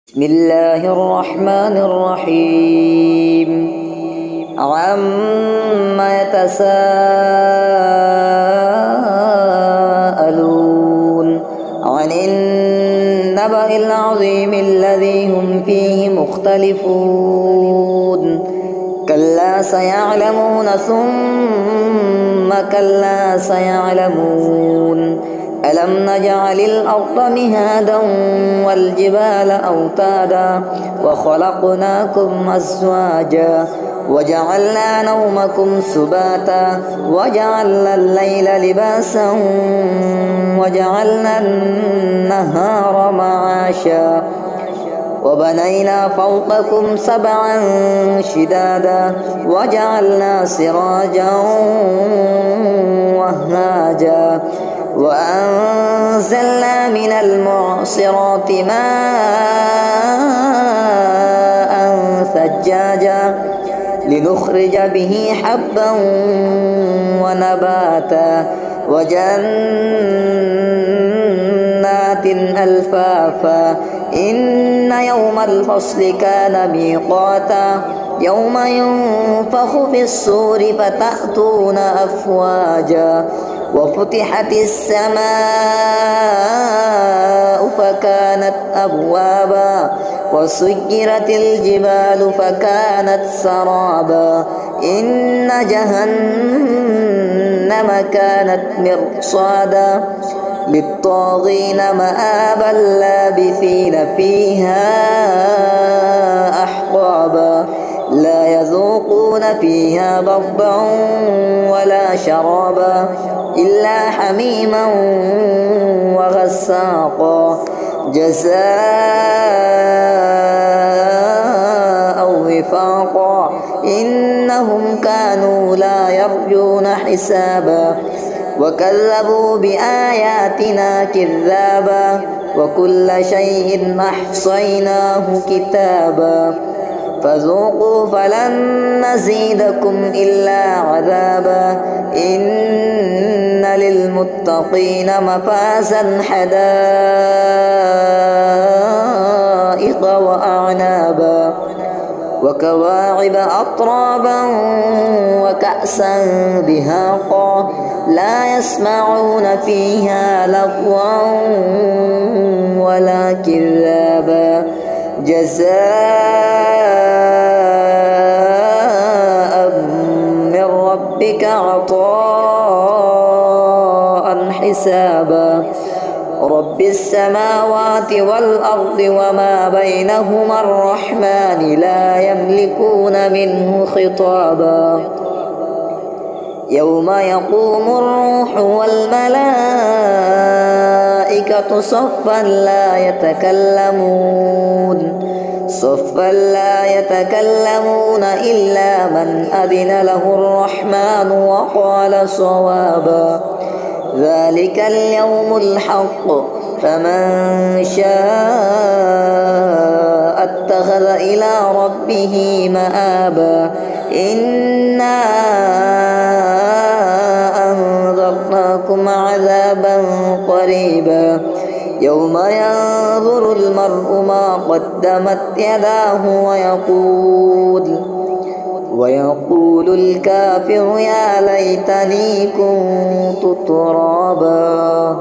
بسم الله الرحمن الرحيم عما يتساءلون عن النبأ العظيم الذي هم فيه مختلفون كلا سيعلمون ثم كلا سيعلمون ألم نجعل الأرض مهادا والجبال أوتادا وخلقناكم أزواجا وجعلنا نومكم سباتا وجعلنا الليل لباسا وجعلنا النهار معاشا وبنينا فوقكم سبعا شدادا وجعلنا سراجا وهاجا وأنزلنا من المعصرات ماء ثجاجا لنخرج به حبا ونباتا وجنات ألفافا إن يوم الفصل كان ميقاتا يوم ينفخ في الصور فتأتون أفواجا وفتحت السماء فكانت أبوابا وسيرت الجبال فكانت سرابا إن جهنم كانت مرصادا للطاغين مآبا لابثين فيها أحقابا لا يذوقون فيها بردا ولا شرابا إلا حميما وغساقا جزاء وفاقا إنهم كانوا لا يرجون حسابا وكذبوا بآياتنا كذابا وكل شيء أحصيناه كتابا فذوقوا فلن نزيدكم إلا عذابا إن للمتقين مفازا حدائق وأعنابا وكواعب أطرابا وكأسا دهاقا لا يسمعون فيها لغوا ولا كذابا جزاء من ربك عطاء حسابا رب السماوات والأرض وما بينهما الرحمن لا يملكون منه خطابا يوم يقوم الروح والملائكة صفا لا يتكلمون إلا من أذن له الرحمن وقال صوابا ذلك اليوم الحق فمن شاء اتخذ إلى ربه مآبا إنا أنذرناكم عذابا قريبا يوم ينظر المرء ما قدمت يداه ويقول الكافر يا ليتني كنت ترابا.